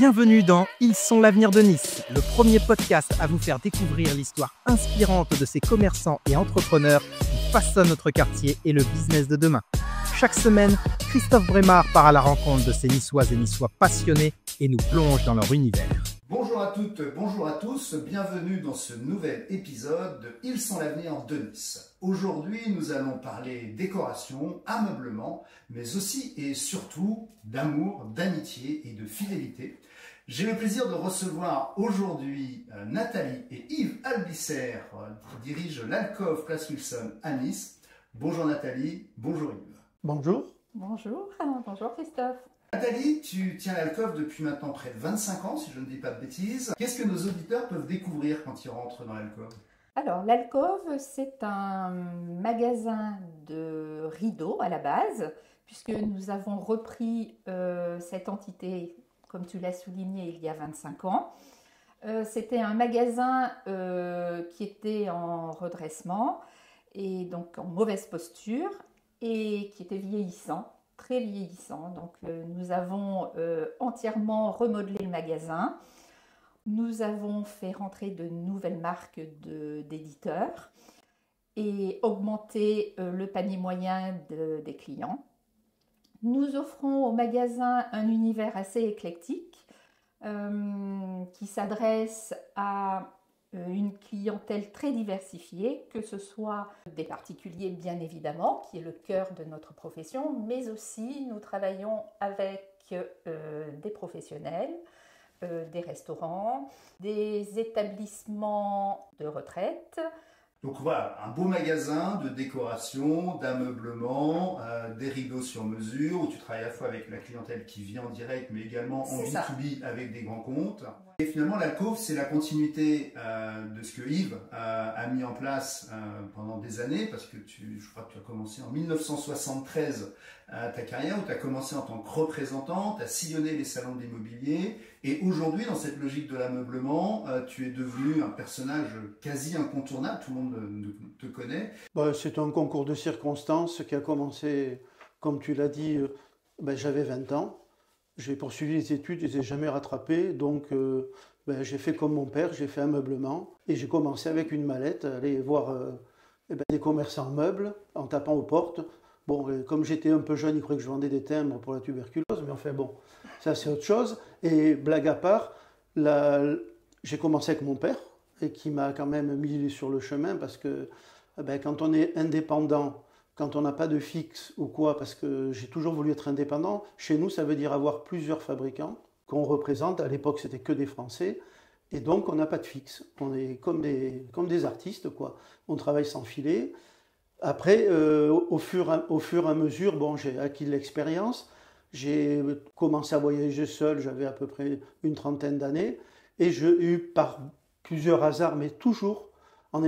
Bienvenue dans Ils sont l'avenir de Nice, le premier podcast à vous faire découvrir l'histoire inspirante de ces commerçants et entrepreneurs qui façonnent notre quartier et le business de demain. Chaque semaine, Christophe Brémard part à la rencontre de ces Niçoises et Niçois passionnés et nous plonge dans leur univers. Bonjour à toutes, bonjour à tous, bienvenue dans ce nouvel épisode de Ils sont l'avenir de Nice. Aujourd'hui, nous allons parler décoration, ameublement, mais aussi et surtout d'amour, d'amitié et de fidélité. J'ai le plaisir de recevoir aujourd'hui Nathalie et Yves Albisser qui dirigent l'Alcôve Place Wilson à Nice. Bonjour Nathalie, bonjour Yves. Bonjour. Bonjour, bonjour Christophe. Nathalie, tu tiens l'Alcôve depuis maintenant près de 25 ans, si je ne dis pas de bêtises. Qu'est-ce que nos auditeurs peuvent découvrir quand ils rentrent dans l'Alcôve ? Alors, l'Alcôve, c'est un magasin de rideaux à la base, puisque nous avons repris cette entité, comme tu l'as souligné, il y a 25 ans. C'était un magasin qui était en redressement et donc en mauvaise posture et qui était vieillissant. Très vieillissant. Donc, nous avons entièrement remodelé le magasin. Nous avons fait rentrer de nouvelles marques d'éditeurs et augmenté le panier moyen des clients. Nous offrons au magasin un univers assez éclectique qui s'adresse à une clientèle très diversifiée, que ce soit des particuliers bien évidemment, qui est le cœur de notre profession, mais aussi nous travaillons avec des professionnels, des restaurants, des établissements de retraite. Donc voilà, un beau magasin de décoration, d'ameublement, des rideaux sur mesure, où tu travailles à la fois avec la clientèle qui vient en direct, mais également en B2B avec des grands comptes. Et finalement, l'Alcôve, c'est la continuité de ce que Yves a mis en place pendant des années, parce que je crois que tu as commencé en 1973 ta carrière, où tu as commencé en tant que représentant, tu as sillonné les salons de l'immobilier, et aujourd'hui, dans cette logique de l'ameublement, tu es devenu un personnage quasi incontournable, tout le monde te connaît. C'est un concours de circonstances qui a commencé, comme tu l'as dit, j'avais 20 ans. J'ai poursuivi les études, je ne les ai jamais rattrapées, donc j'ai fait comme mon père, j'ai fait ameublement, et j'ai commencé avec une mallette, aller voir des commerçants meubles, en tapant aux portes. Bon, comme j'étais un peu jeune, ils croyaient que je vendais des timbres pour la tuberculose, mais enfin bon, ça c'est autre chose. Et blague à part, j'ai commencé avec mon père, et qui m'a quand même mis sur le chemin, parce que quand on est indépendant, quand on n'a pas de fixe ou quoi, parce que j'ai toujours voulu être indépendant, chez nous ça veut dire avoir plusieurs fabricants qu'on représente. À l'époque c'était que des Français, et donc on n'a pas de fixe. On est comme des artistes, quoi. On travaille sans filet. Après, au fur et à mesure, j'ai acquis de l'expérience. J'ai commencé à voyager seul, j'avais à peu près une trentaine d'années, et j'ai eu par plusieurs hasards, mais toujours en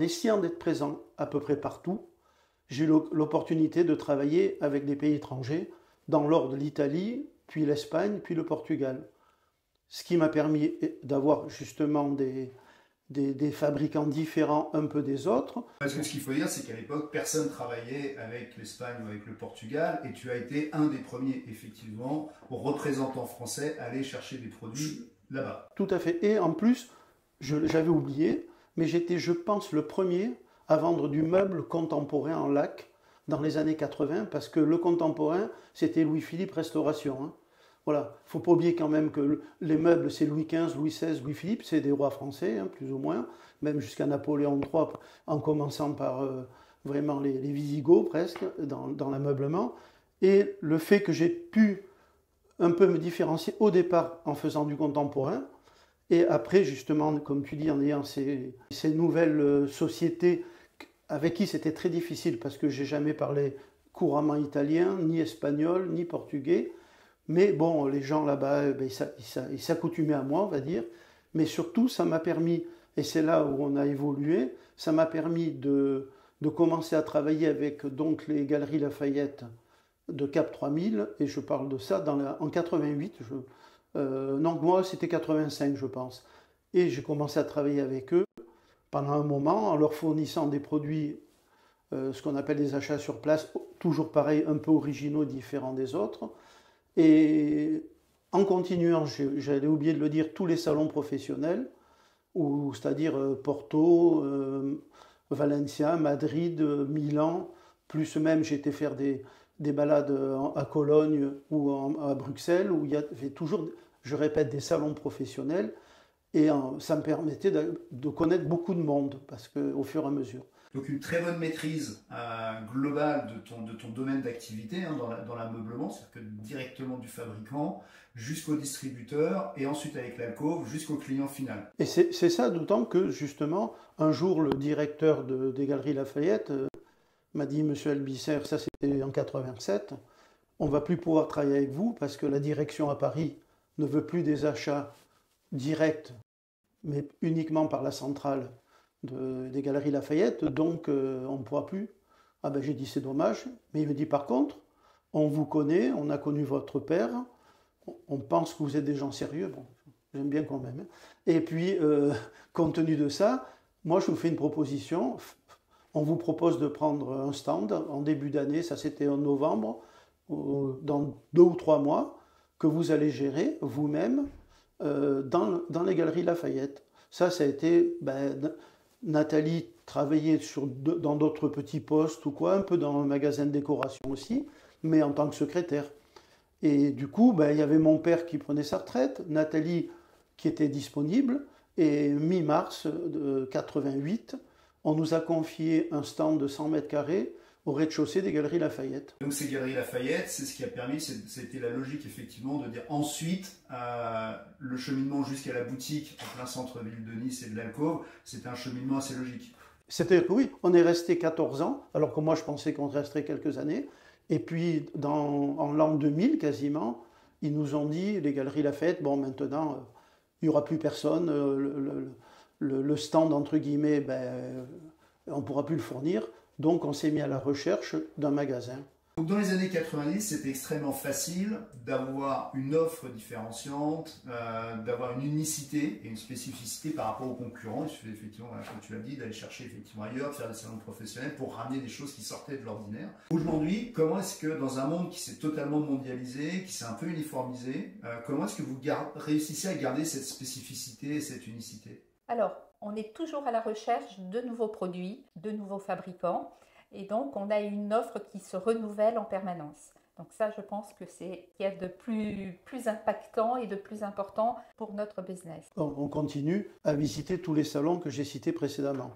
essayant d'être présent à peu près partout, j'ai eu l'opportunité de travailler avec des pays étrangers, dans l'ordre l'Italie, puis l'Espagne, puis le Portugal. Ce qui m'a permis d'avoir justement des fabricants différents un peu des autres. Parce que ce qu'il faut dire, c'est qu'à l'époque, personne ne travaillait avec l'Espagne ou avec le Portugal, et tu as été un des premiers, effectivement, représentants français à aller chercher des produits là-bas. Tout à fait. Et en plus, j'avais oublié, mais j'étais, je pense, le premier à vendre du meuble contemporain en lac dans les années 80, parce que le contemporain, c'était Louis-Philippe Restauration. Hein. Voilà, il ne faut pas oublier quand même que les meubles, c'est Louis XV, Louis XVI, Louis-Philippe, c'est des rois français, hein, plus ou moins, même jusqu'à Napoléon III, en commençant par vraiment les Visigoths presque, dans l'ameublement. Et le fait que j'ai pu un peu me différencier au départ en faisant du contemporain, et après, justement, comme tu dis, en ayant ces nouvelles sociétés avec qui c'était très difficile, parce que j'ai jamais parlé couramment italien, ni espagnol, ni portugais. Mais bon, les gens là-bas, ils s'accoutumaient à moi, on va dire. Mais surtout, ça m'a permis, et c'est là où on a évolué, ça m'a permis de commencer à travailler avec donc les Galeries Lafayette de Cap 3000, et je parle de ça en 88. Non, moi c'était 85, je pense. Et j'ai commencé à travailler avec eux pendant un moment en leur fournissant des produits, ce qu'on appelle des achats sur place, toujours pareil, un peu originaux, différents des autres. Et en continuant, j'allais oublier de le dire, tous les salons professionnels, c'est-à-dire Porto, Valencia, Madrid, Milan, plus même j'ai été faire des balades à Cologne ou à Bruxelles, où il y avait toujours, je répète, des salons professionnels, et ça me permettait de connaître beaucoup de monde, parce qu'au fur et à mesure. Donc une très bonne maîtrise globale de ton domaine d'activité dans l'ameublement, c'est-à-dire que directement du fabricant jusqu'au distributeur et ensuite avec l'alcôve jusqu'au client final. Et c'est ça, d'autant que justement, un jour, le directeur des Galeries Lafayette m'a dit, Monsieur Albisser, ça c'était en 87, on ne va plus pouvoir travailler avec vous parce que la direction à Paris ne veut plus des achats directs, mais uniquement par la centrale des Galeries Lafayette, donc on ne pourra plus. Ah ben j'ai dit c'est dommage, mais il me dit par contre, on vous connaît, on a connu votre père, on pense que vous êtes des gens sérieux, bon, j'aime bien quand même. Et puis, compte tenu de ça, moi je vous fais une proposition, on vous propose de prendre un stand en début d'année, ça c'était en novembre, dans 2 ou 3 mois, que vous allez gérer vous-même dans les Galeries Lafayette. Ça a été... Nathalie travaillait dans d'autres petits postes ou quoi, un peu dans un magasin de décoration aussi, mais en tant que secrétaire. Et du coup, il y avait mon père qui prenait sa retraite, Nathalie qui était disponible, et mi-mars 88, on nous a confié un stand de 100 mètres carrés au rez-de-chaussée des Galeries Lafayette. Donc ces Galeries Lafayette, c'est ce qui a permis, c'était la logique effectivement de dire ensuite le cheminement jusqu'à la boutique en plein centre-ville de Nice et de l'alcôve, c'était un cheminement assez logique. C'est-à-dire que oui, on est resté 14 ans, alors que moi je pensais qu'on resterait quelques années, et puis en l'an 2000 quasiment, ils nous ont dit, les Galeries Lafayette, bon maintenant il n'y aura plus personne, le stand entre guillemets, on ne pourra plus le fournir. Donc on s'est mis à la recherche d'un magasin. Donc dans les années 90, c'était extrêmement facile d'avoir une offre différenciante, d'avoir une unicité et une spécificité par rapport aux concurrents. Il suffit effectivement, comme tu l'as dit, d'aller chercher effectivement ailleurs, de faire des salons professionnels pour ramener des choses qui sortaient de l'ordinaire. Aujourd'hui, comment est-ce que dans un monde qui s'est totalement mondialisé, qui s'est un peu uniformisé, comment est-ce que vous réussissez à garder cette spécificité et cette unicité ? Alors, on est toujours à la recherche de nouveaux produits, de nouveaux fabricants, et donc on a une offre qui se renouvelle en permanence. Donc ça, je pense que c'est ce qu'il y a de plus impactant et de plus important pour notre business. On continue à visiter tous les salons que j'ai cités précédemment.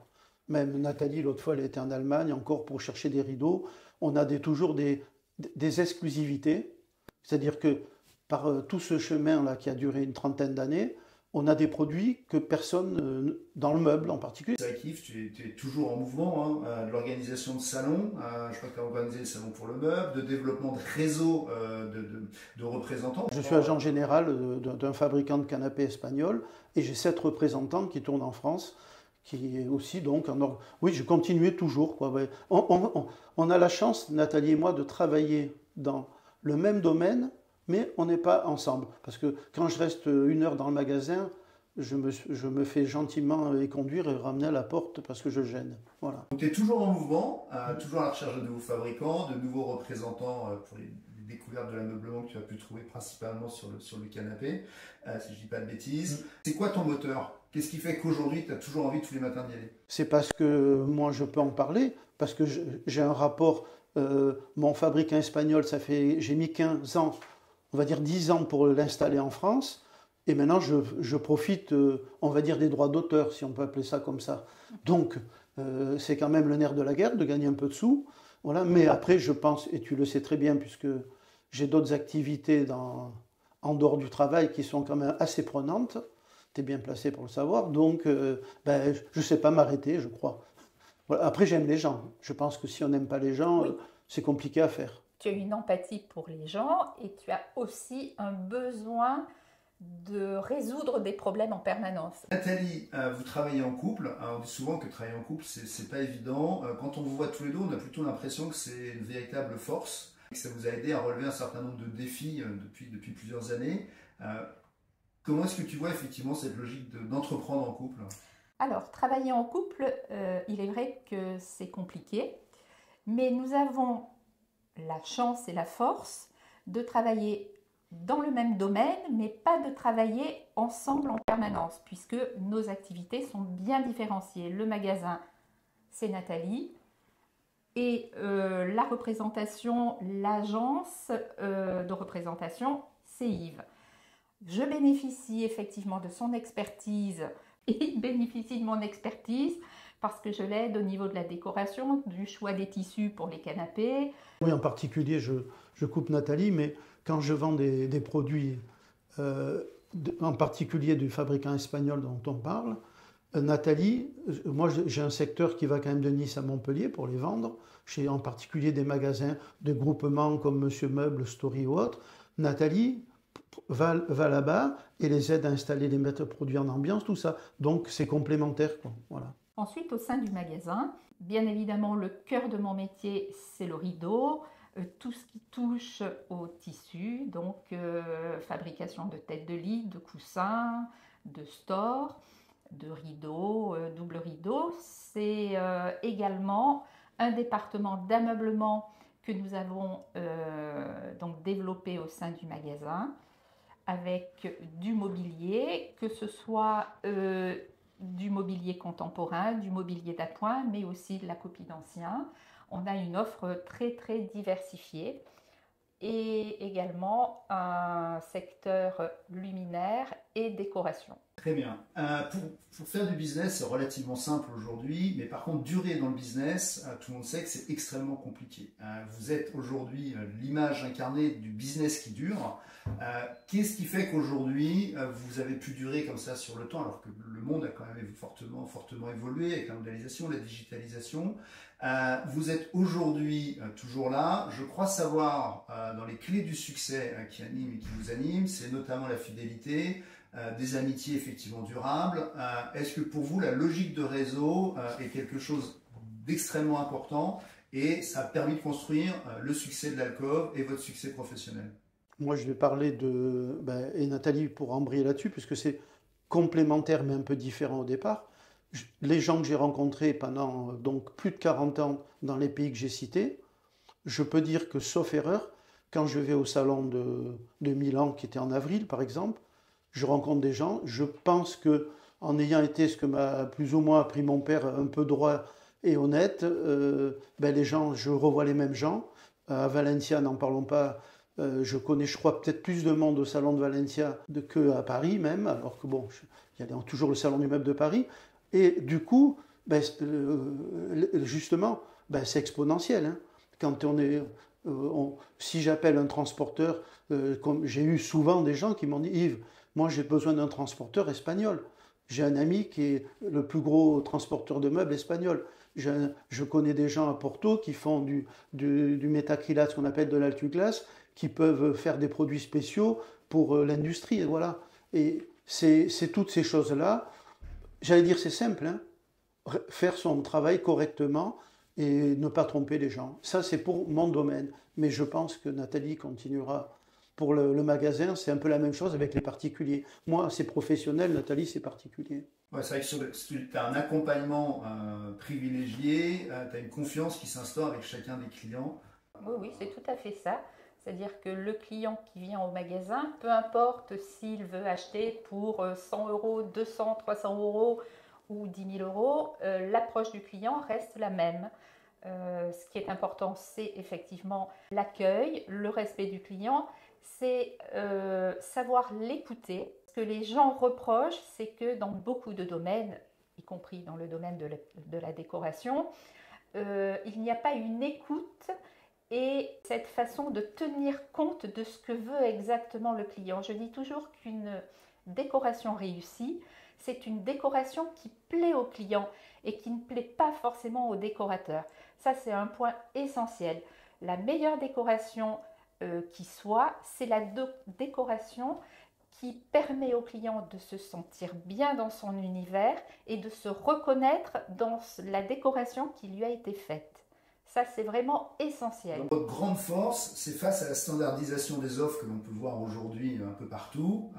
Même Nathalie, l'autre fois, elle était en Allemagne encore pour chercher des rideaux. On a toujours des exclusivités, c'est-à-dire que par tout ce chemin-là qui a duré une trentaine d'années, on a des produits que personne, dans le meuble en particulier. C'est vrai qu'Yves, tu es toujours en mouvement, de l'organisation de salons, je crois que tu as organisé le salon pour le meuble, de développement de réseaux de représentants. Je suis agent général d'un fabricant de canapés espagnol et j'ai 7 représentants qui tournent en France, qui est aussi donc oui, je continuais toujours, quoi. On a la chance, Nathalie et moi, de travailler dans le même domaine, mais on n'est pas ensemble. Parce que quand je reste 1 heure dans le magasin, je me fais gentiment conduire et ramener à la porte parce que je gêne. Voilà. Donc tu es toujours en mouvement, toujours à la recherche de nouveaux fabricants, de nouveaux représentants pour les découvertes de l'ameublement que tu as pu trouver principalement sur le canapé, si je ne dis pas de bêtises. C'est quoi ton moteur ? Qu'est-ce qui fait qu'aujourd'hui tu as toujours envie tous les matins d'y aller ? C'est parce que moi je peux en parler, parce que j'ai un rapport, mon fabricant espagnol, j'ai mis 15 ans, on va dire 10 ans pour l'installer en France, et maintenant je profite, on va dire, des droits d'auteur, si on peut appeler ça comme ça. Donc, c'est quand même le nerf de la guerre, de gagner un peu de sous. Voilà. Mais après, je pense, et tu le sais très bien, puisque j'ai d'autres activités en dehors du travail qui sont quand même assez prenantes, tu es bien placé pour le savoir, donc je ne sais pas m'arrêter, je crois. Voilà. Après, j'aime les gens. Je pense que si on n'aime pas les gens, oui, c'est compliqué à faire. Tu as une empathie pour les gens et tu as aussi un besoin de résoudre des problèmes en permanence. Nathalie, vous travaillez en couple. On dit souvent que travailler en couple, c'est pas évident. Quand on vous voit tous les deux, on a plutôt l'impression que c'est une véritable force, que ça vous a aidé à relever un certain nombre de défis depuis plusieurs années. Comment est-ce que tu vois effectivement cette logique d'entreprendre en couple ? Alors, travailler en couple, il est vrai que c'est compliqué, mais nous avons la chance et la force de travailler dans le même domaine, mais pas de travailler ensemble en permanence, puisque nos activités sont bien différenciées. Le magasin, c'est Nathalie, et la représentation, l'agence de représentation, c'est Yves. Je bénéficie effectivement de son expertise, et il bénéficie de mon expertise, parce que je l'aide au niveau de la décoration, du choix des tissus pour les canapés. Oui, en particulier, je coupe Nathalie, mais quand je vends des produits, en particulier du fabricant espagnol dont on parle, Nathalie, moi j'ai un secteur qui va quand même de Nice à Montpellier pour les vendre, chez en particulier des magasins de groupements comme Monsieur Meuble, Story ou autres. Nathalie va là-bas et les aide à installer les mètres produits en ambiance, tout ça. Donc c'est complémentaire, quoi. Voilà. Ensuite, au sein du magasin, bien évidemment, le cœur de mon métier, c'est le rideau, tout ce qui touche au tissu, donc fabrication de têtes de lit, de coussins, de stores, de rideaux, double rideau. C'est également un département d'ameublement que nous avons donc développé au sein du magasin, avec du mobilier, que ce soit du mobilier contemporain, du mobilier d'appoint, mais aussi de la copie d'ancien. On a une offre très très diversifiée et également un secteur luminaire et décoration. Très bien. Pour faire du business, c'est relativement simple aujourd'hui, mais par contre, durer dans le business, tout le monde sait que c'est extrêmement compliqué. Vous êtes aujourd'hui l'image incarnée du business qui dure. Qu'est-ce qui fait qu'aujourd'hui, vous avez pu durer comme ça sur le temps, alors que le monde a quand même fortement évolué avec la mondialisation, la digitalisation. Vous êtes aujourd'hui toujours là. Je crois savoir, dans les clés du succès qui animent et qui vous animent, c'est notamment la fidélité, des amitiés effectivement durables. Est-ce que pour vous, la logique de réseau est quelque chose d'extrêmement important et ça a permis de construire le succès de l'Alcôve et votre succès professionnel? Moi, je vais parler et Nathalie pourra embrayer là-dessus, puisque c'est complémentaire mais un peu différent au départ. Les gens que j'ai rencontrés pendant donc plus de 40 ans dans les pays que j'ai cités, je peux dire que, sauf erreur, quand je vais au salon de Milan, qui était en avril par exemple, je rencontre des gens. Je pense que, en ayant été ce que m'a plus ou moins appris mon père, un peu droit et honnête, les gens, je revois les mêmes gens. À Valencia, n'en parlons pas. Je connais, je crois, peut-être plus de monde au salon de Valencia qu'à Paris même, alors que bon, il y a toujours le salon du meuble de Paris. Et du coup, justement, c'est exponentiel. Hein. Quand si j'appelle un transporteur, comme j'ai eu souvent des gens qui m'ont dit, Yves, moi j'ai besoin d'un transporteur espagnol. J'ai un ami qui est le plus gros transporteur de meubles espagnol. Je connais des gens à Porto qui font du métacrylate, ce qu'on appelle de l'altuglace, qui peuvent faire des produits spéciaux pour l'industrie. Et voilà. Et c'est toutes ces choses-là. J'allais dire, c'est simple, hein. Faire son travail correctement et ne pas tromper les gens. Ça, c'est pour mon domaine. Mais je pense que Nathalie continuera. Pour le magasin, c'est un peu la même chose avec les particuliers. Moi, c'est professionnel, Nathalie, c'est particulier. Ouais, c'est vrai que tu as un accompagnement privilégié, tu as une confiance qui s'instaure avec chacun des clients. Oui, c'est tout à fait ça. C'est-à-dire que le client qui vient au magasin, peu importe s'il veut acheter pour 100 euros, 200, 300 euros ou 10 000 euros, l'approche du client reste la même. Ce qui est important, c'est effectivement l'accueil, le respect du client, c'est savoir l'écouter. Ce que les gens reprochent, c'est que dans beaucoup de domaines, y compris dans le domaine de la décoration, il n'y a pas une écoute et cette façon de tenir compte de ce que veut exactement le client. Je dis toujours qu'une décoration réussie, c'est une décoration qui plaît au client et qui ne plaît pas forcément au décorateur. Ça, c'est un point essentiel. La meilleure décoration qui soit, c'est la décoration qui permet au client de se sentir bien dans son univers et de se reconnaître dans la décoration qui lui a été faite. Ça, c'est vraiment essentiel. Donc, votre grande force, c'est face à la standardisation des offres que l'on peut voir aujourd'hui un peu partout,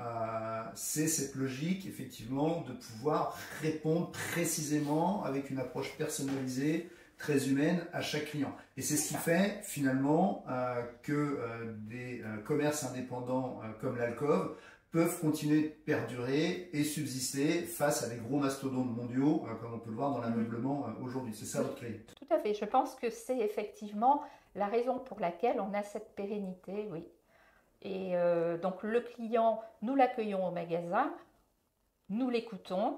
c'est cette logique, effectivement, de pouvoir répondre précisément avec une approche personnalisée très humaine à chaque client. Et c'est ce qui fait finalement que des commerces indépendants comme l'Alcôve peuvent continuer de perdurer et subsister face à des gros mastodontes mondiaux, comme on peut le voir dans l'ameublement aujourd'hui. C'est ça votre clé? Tout à fait. Je pense que c'est effectivement la raison pour laquelle on a cette pérennité, oui. Et donc le client, nous l'accueillons au magasin, nous l'écoutons.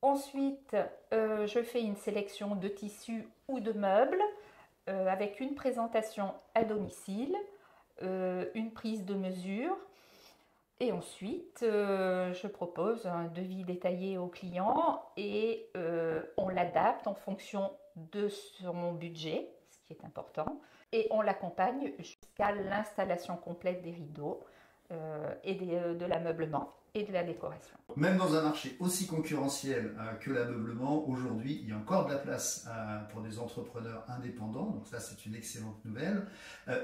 Ensuite, je fais une sélection de tissus ou de meubles avec une présentation à domicile, une prise de mesure. Et ensuite, je propose un devis détaillé au client et on l'adapte en fonction de son budget, ce qui est important, et on l'accompagne jusqu'à l'installation complète des rideaux et de l'ameublement et de la décoration. Même dans un marché aussi concurrentiel que l'ameublement, aujourd'hui, il y a encore de la place pour des entrepreneurs indépendants. Donc ça, c'est une excellente nouvelle.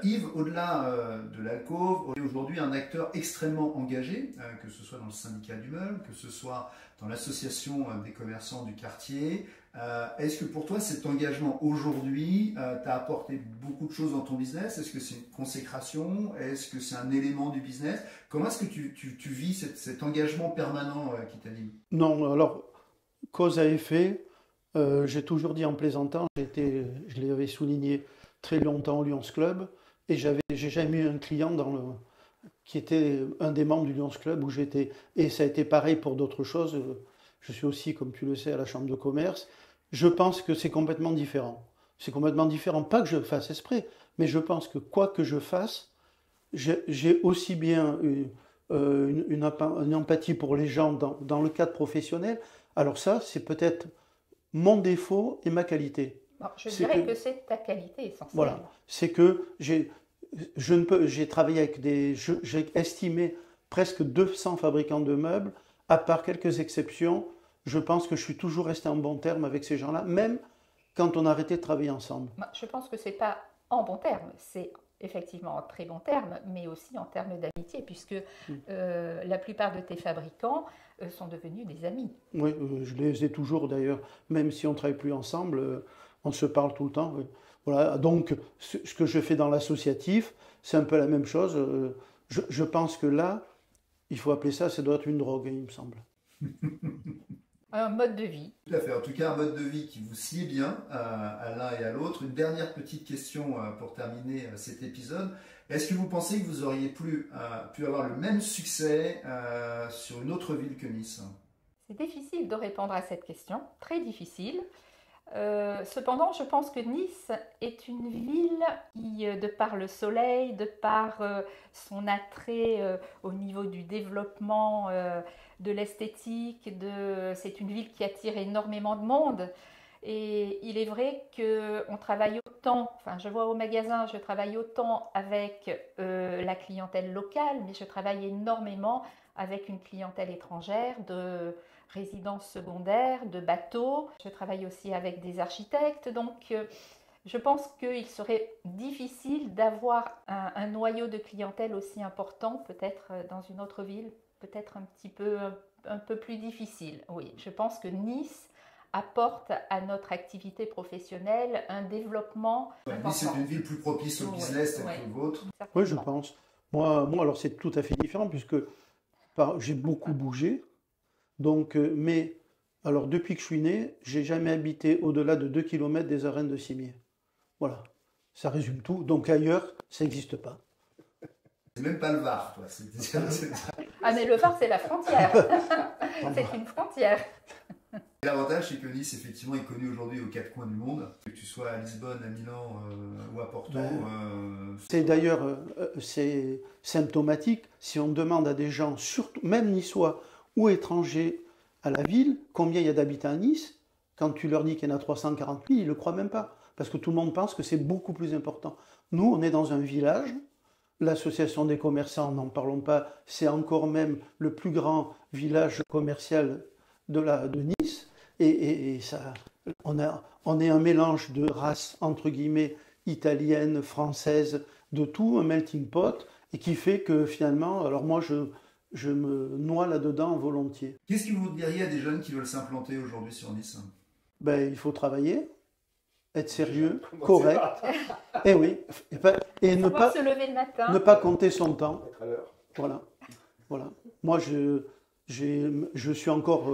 Yves, au-delà de l'Alcôve, est aujourd'hui un acteur extrêmement engagé, que ce soit dans le syndicat du meuble, que ce soit dans l'association des commerçants du quartier. Est-ce que pour toi, cet engagement aujourd'hui t'a apporté beaucoup de choses dans ton business? Est-ce que c'est une consécration? Est-ce que c'est un élément du business? Comment est-ce que tu vis cet engagement permanent qui t'anime? Non, alors, cause à effet, j'ai toujours dit en plaisantant, je l'avais souligné très longtemps au Lions Club, et j'ai jamais eu un client qui était un des membres du Lions Club où j'étais. Et ça a été pareil pour d'autres choses. Je suis aussi, comme tu le sais, à la Chambre de commerce. Je pense que c'est complètement différent. C'est complètement différent, pas que je le fasse exprès, mais je pense que quoi que je fasse, j'ai aussi bien une empathie pour les gens dans le cadre professionnel. Alors ça, c'est peut-être mon défaut et ma qualité. Bon, je dirais que c'est ta qualité essentielle. Voilà, c'est que j'ai travaillé avec j'ai estimé presque 200 fabricants de meubles, à part quelques exceptions. Je pense que je suis toujours resté en bon terme avec ces gens-là, même quand on a arrêté de travailler ensemble. Je pense que ce n'est pas en bon terme, c'est effectivement en très bon terme, mais aussi en termes d'amitié, puisque la plupart de tes fabricants sont devenus des amis. Oui, je les ai toujours d'ailleurs, même si on ne travaille plus ensemble, on se parle tout le temps. Oui. Voilà. Donc, ce que je fais dans l'associatif, c'est un peu la même chose. Je pense que là, il faut appeler ça doit être une drogue, il me semble. Un mode de vie. Tout à fait. En tout cas, un mode de vie qui vous sied bien à l'un et à l'autre. Une dernière petite question pour terminer cet épisode. Est-ce que vous pensez que vous auriez pu avoir le même succès sur une autre ville que Nice? C'est difficile de répondre à cette question, très difficile. Cependant, je pense que Nice est une ville qui, de par le soleil, de par son attrait au niveau du développement, de l'esthétique, c'est une ville qui attire énormément de monde. Et il est vrai qu'on travaille autant, enfin je vois au magasin, je travaille autant avec la clientèle locale, mais je travaille énormément avec une clientèle étrangère de résidences secondaires, de bateaux. Je travaille aussi avec des architectes, donc je pense qu'il serait difficile d'avoir un noyau de clientèle aussi important, peut-être dans une autre ville, peut-être un peu plus difficile. Oui, je pense que Nice apporte à notre activité professionnelle un développement important. Nice est une ville plus propice au business tel que le vôtre. Oui, je pense. Moi, alors c'est tout à fait différent puisque j'ai beaucoup bougé. Donc, mais alors depuis que je suis né, j'ai jamais habité au-delà de 2 km des arènes de Cimier. Voilà, ça résume tout. Donc ailleurs, ça n'existe pas. C'est même pas le Var, toi. Ah mais le Var, c'est la frontière. C'est une frontière. L'avantage, c'est que Nice, effectivement, est connu aujourd'hui aux quatre coins du monde. Que tu sois à Lisbonne, à Milan ou à Porto. C'est d'ailleurs c'est symptomatique. Si on demande à des gens, surtout, même niçois ou étrangers à la ville, combien il y a d'habitants à Nice, quand tu leur dis qu'il y en a 340 000, ils ne le croient même pas. Parce que tout le monde pense que c'est beaucoup plus important. Nous, on est dans un village. L'association des commerçants, n'en parlons pas, c'est encore même le plus grand village commercial de Nice. Et ça, on est un mélange de races, entre guillemets, italiennes, françaises, de tout, un melting pot, et qui fait que finalement, alors moi, je me noie là-dedans volontiers. Qu'est-ce que vous diriez à des jeunes qui veulent s'implanter aujourd'hui sur Nice? Ben, il faut travailler, être sérieux, correct. Et oui, et ne pas se lever le matin. Ne pas compter son temps. Être à l'heure. Voilà. Moi, je suis encore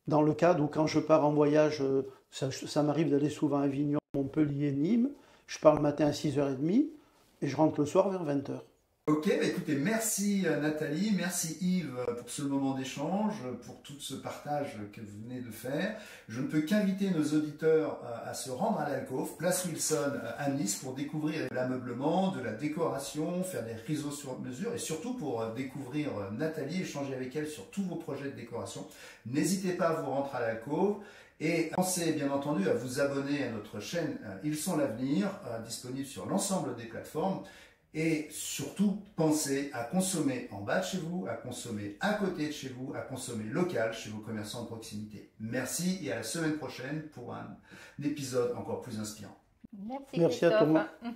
dans le cadre où quand je pars en voyage, ça m'arrive d'aller souvent à Avignon, Montpellier, Nîmes. Je pars le matin à 6h30 et je rentre le soir vers 20h. Ok, bah écoutez, merci Nathalie, merci Yves pour ce moment d'échange, pour tout ce partage que vous venez de faire. Je ne peux qu'inviter nos auditeurs à se rendre à l'Alcôve, place Wilson à Nice, pour découvrir l'ameublement, de la décoration, faire des rideaux sur mesure et surtout pour découvrir Nathalie, échanger avec elle sur tous vos projets de décoration. N'hésitez pas à vous rendre à l'Alcôve. Et pensez bien entendu à vous abonner à notre chaîne Ils sont l'avenir, disponible sur l'ensemble des plateformes. Et surtout, pensez à consommer en bas de chez vous, à consommer à côté de chez vous, à consommer local chez vos commerçants de proximité. Merci et à la semaine prochaine pour un épisode encore plus inspirant. Merci à toi. Christophe.